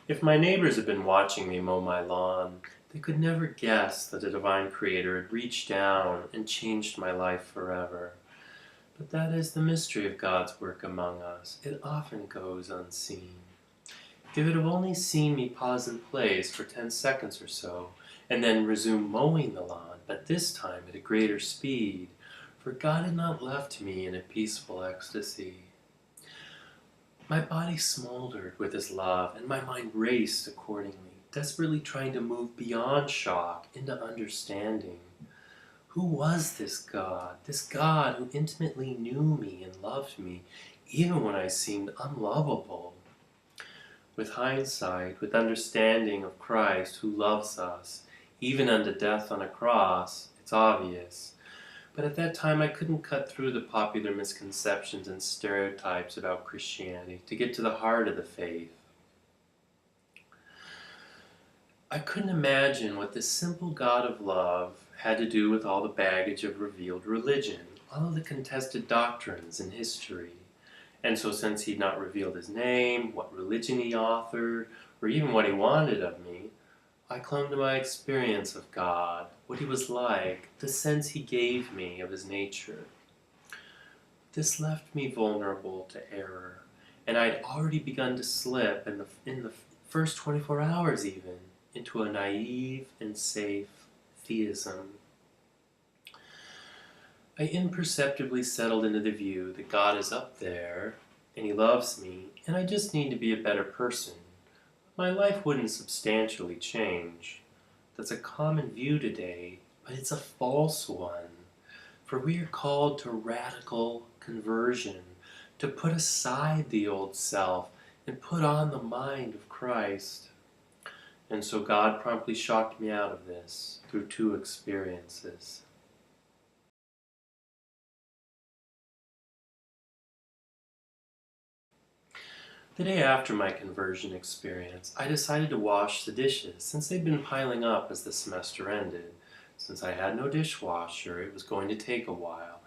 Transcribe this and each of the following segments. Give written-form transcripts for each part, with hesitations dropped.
If my neighbors had been watching me mow my lawn, they could never guess that a divine creator had reached down and changed my life forever. But that is the mystery of God's work among us. It often goes unseen. If it had only seen me pause in place for 10 seconds or so, and then resume mowing the lawn, but this time at a greater speed, for God had not left me in a peaceful ecstasy. My body smoldered with his love, and my mind raced accordingly, desperately trying to move beyond shock into understanding. Who was this God who intimately knew me and loved me, even when I seemed unlovable? With hindsight, with understanding of Christ who loves us, even unto death on a cross, it's obvious. But at that time I couldn't cut through the popular misconceptions and stereotypes about Christianity to get to the heart of the faith. I couldn't imagine what this simple God of love had to do with all the baggage of revealed religion, all of the contested doctrines and history. And so since he'd not revealed his name, what religion he authored, or even what he wanted of me, I clung to my experience of God, what he was like, the sense he gave me of his nature. This left me vulnerable to error, and I'd already begun to slip in the first 24 hours even, into a naive and safe theism. I imperceptibly settled into the view that God is up there, and he loves me, and I just need to be a better person. My life wouldn't substantially change. That's a common view today, but it's a false one. For we are called to radical conversion, to put aside the old self and put on the mind of Christ. And so God promptly shocked me out of this through two experiences. The day after my conversion experience, I decided to wash the dishes since they'd been piling up as the semester ended. Since I had no dishwasher, it was going to take a while,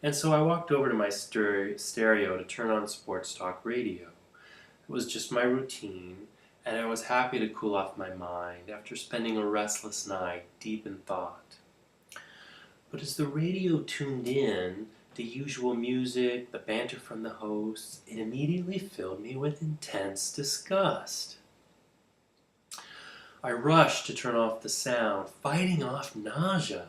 and so I walked over to my stereo to turn on sports talk radio. It was just my routine, and I was happy to cool off my mind after spending a restless night deep in thought. But as the radio tuned in, the usual music, the banter from the hosts, it immediately filled me with intense disgust. I rushed to turn off the sound, fighting off nausea.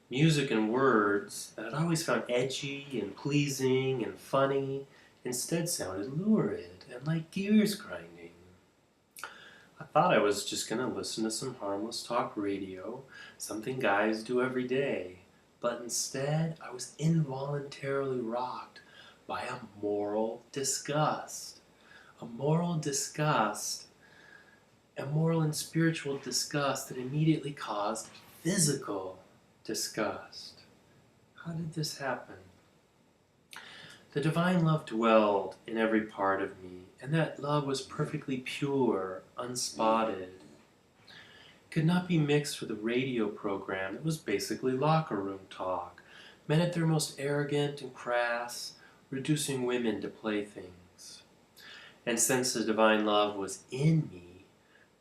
Music and words that I'd always found edgy and pleasing and funny instead sounded lurid and like gears grinding. I thought I was just going to listen to some harmless talk radio, something guys do every day. But instead, I was involuntarily rocked by a moral disgust. A moral disgust, a moral and spiritual disgust that immediately caused physical disgust. How did this happen? The divine love dwelled in every part of me, and that love was perfectly pure, unspotted. It could not be mixed with a radio program that was basically locker room talk, men at their most arrogant and crass, reducing women to playthings. And since the divine love was in me,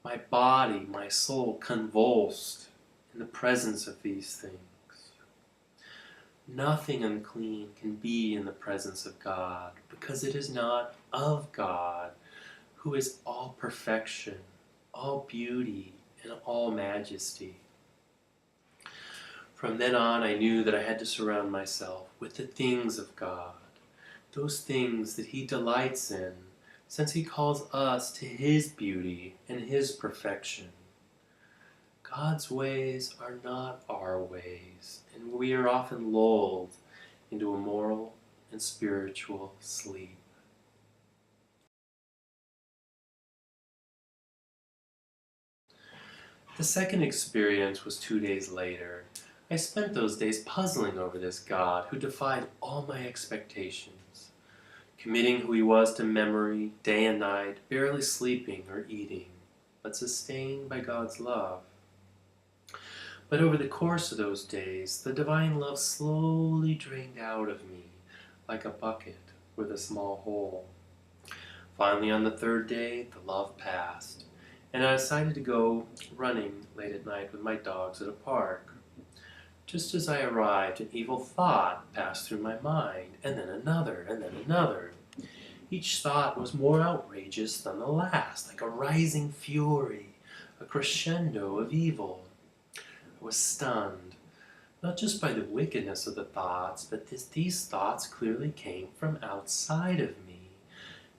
my body, my soul convulsed in the presence of these things. Nothing unclean can be in the presence of God, because it is not of God, who is all perfection, all beauty, and all majesty. From then on, I knew that I had to surround myself with the things of God, those things that he delights in, since he calls us to his beauty and his perfection. God's ways are not our ways, and we are often lulled into a moral and spiritual sleep. The second experience was 2 days later. I spent those days puzzling over this God who defied all my expectations, committing who he was to memory day and night, barely sleeping or eating, but sustained by God's love. But over the course of those days, the divine love slowly drained out of me like a bucket with a small hole. Finally, on the third day, the love passed, and I decided to go running late at night with my dogs at a park. Just as I arrived, an evil thought passed through my mind, and then another, and then another. Each thought was more outrageous than the last, like a rising fury, a crescendo of evil. I was stunned, not just by the wickedness of the thoughts, but these thoughts clearly came from outside of me,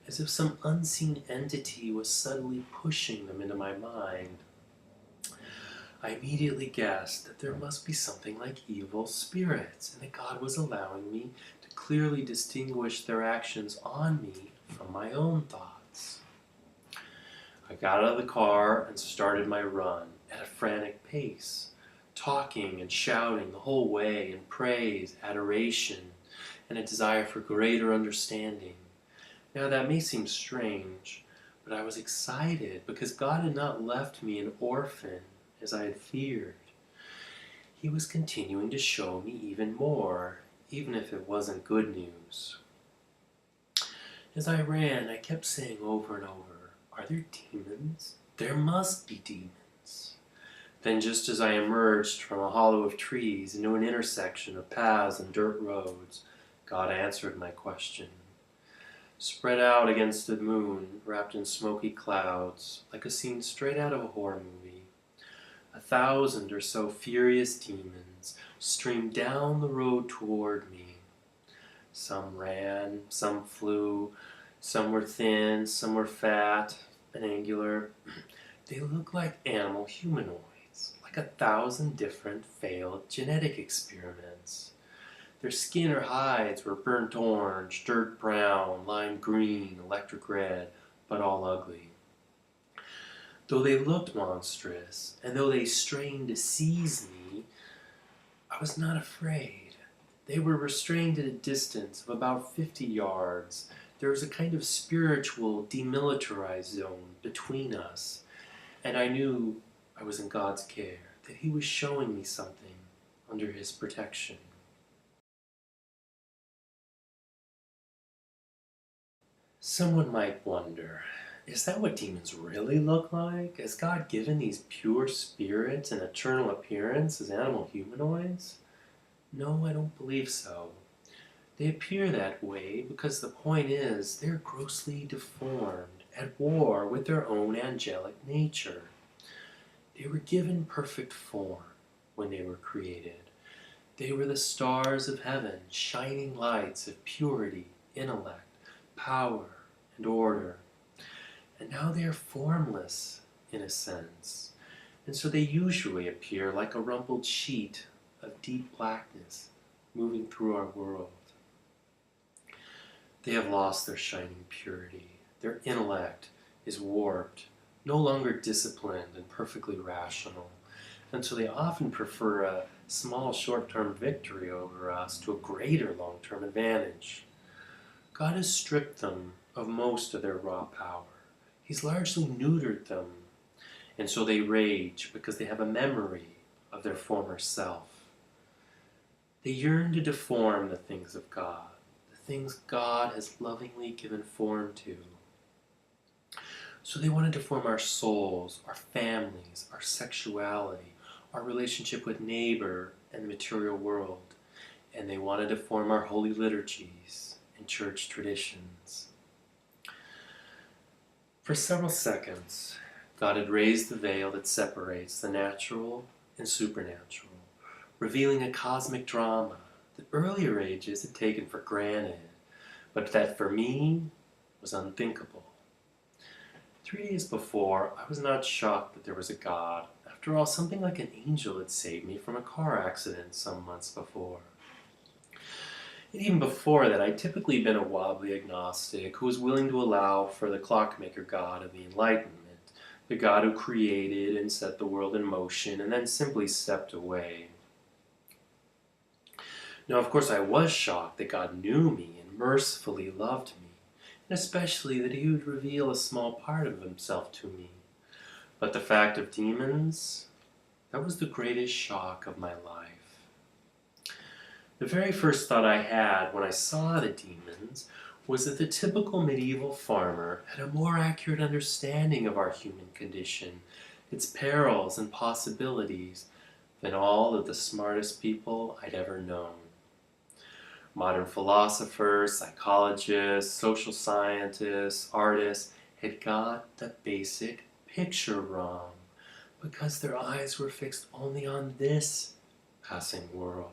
as if some unseen entity was subtly pushing them into my mind. I immediately guessed that there must be something like evil spirits, and that God was allowing me to clearly distinguish their actions on me from my own thoughts. I got out of the car and started my run at a frantic pace, talking and shouting the whole way in praise, adoration, and a desire for greater understanding. Now that may seem strange, but I was excited because God had not left me an orphan as I had feared. He was continuing to show me even more, even if it wasn't good news. As I ran, I kept saying over and over, "Are there demons? There must be demons." Then just as I emerged from a hollow of trees into an intersection of paths and dirt roads, God answered my question. Spread out against the moon, wrapped in smoky clouds, like a scene straight out of a horror movie, 1,000 or so furious demons streamed down the road toward me. Some ran, some flew, some were thin, some were fat and angular. They looked like animal humanoids, like 1,000 different failed genetic experiments. Their skin or hides were burnt orange, dirt brown, lime green, electric red, but all ugly. Though they looked monstrous, and though they strained to seize me, I was not afraid. They were restrained at a distance of about 50 yards. There was a kind of spiritual, demilitarized zone between us, and I knew I was in God's care, that He was showing me something under His protection. Someone might wonder, is that what demons really look like? Has God given these pure spirits an eternal appearance as animal humanoids? No, I don't believe so. They appear that way because the point is they're grossly deformed, at war with their own angelic nature. They were given perfect form when they were created. They were the stars of heaven, shining lights of purity, intellect, power, and order. And now they are formless, in a sense, and so they usually appear like a rumpled sheet of deep blackness moving through our world. They have lost their shining purity. Their intellect is warped, no longer disciplined and perfectly rational, and so they often prefer a small short-term victory over us to a greater long-term advantage. God has stripped them of most of their raw power. He's largely neutered them, and so they rage because they have a memory of their former self. They yearn to deform the things of God, the things God has lovingly given form to. So they want to deform our souls, our families, our sexuality, our relationship with neighbor and the material world, and they want to deform our holy liturgies and church traditions. For several seconds, God had raised the veil that separates the natural and supernatural, revealing a cosmic drama that earlier ages had taken for granted, but that for me was unthinkable. 3 days before, I was not shocked that there was a God. After all, something like an angel had saved me from a car accident some months before. And even before that, I'd typically been a wobbly agnostic who was willing to allow for the clockmaker God of the Enlightenment, the God who created and set the world in motion and then simply stepped away. Now, of course, I was shocked that God knew me and mercifully loved me, and especially that He would reveal a small part of Himself to me. But the fact of demons, that was the greatest shock of my life. The very first thought I had when I saw the demons was that the typical medieval farmer had a more accurate understanding of our human condition, its perils and possibilities, than all of the smartest people I'd ever known. Modern philosophers, psychologists, social scientists, artists had got the basic picture wrong because their eyes were fixed only on this passing world.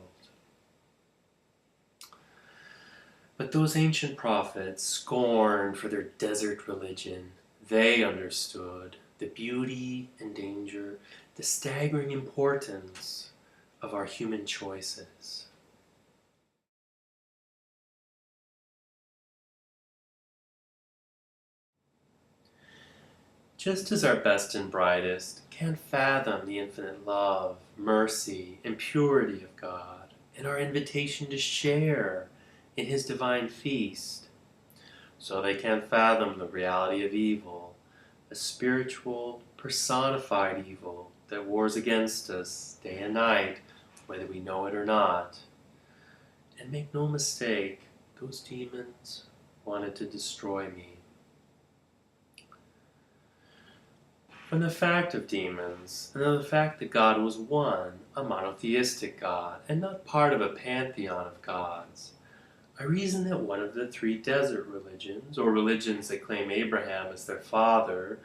But those ancient prophets, scorned for their desert religion, they understood the beauty and danger, the staggering importance of our human choices. Just as our best and brightest can't fathom the infinite love, mercy, and purity of God, and our invitation to share in His divine feast, so they can't fathom the reality of evil, a spiritual, personified evil that wars against us day and night, whether we know it or not. And make no mistake, those demons wanted to destroy me. From the fact of demons, and of the fact that God was one, a monotheistic God, and not part of a pantheon of gods, I reason that one of the three desert religions, or religions that claim Abraham as their father,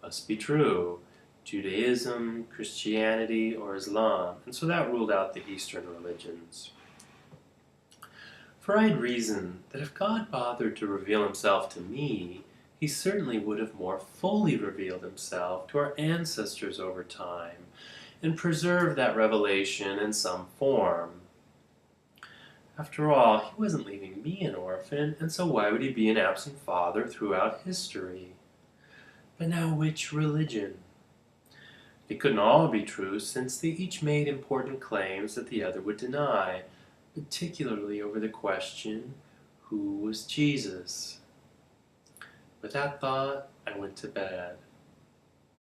must be true: Judaism, Christianity, or Islam, and so that ruled out the Eastern religions. For I'd reason that if God bothered to reveal Himself to me, He certainly would have more fully revealed Himself to our ancestors over time, and preserved that revelation in some form. After all, He wasn't leaving me an orphan, and so why would He be an absent father throughout history? But now which religion? They couldn't all be true, since they each made important claims that the other would deny, particularly over the question, who was Jesus? With that thought, I went to bed.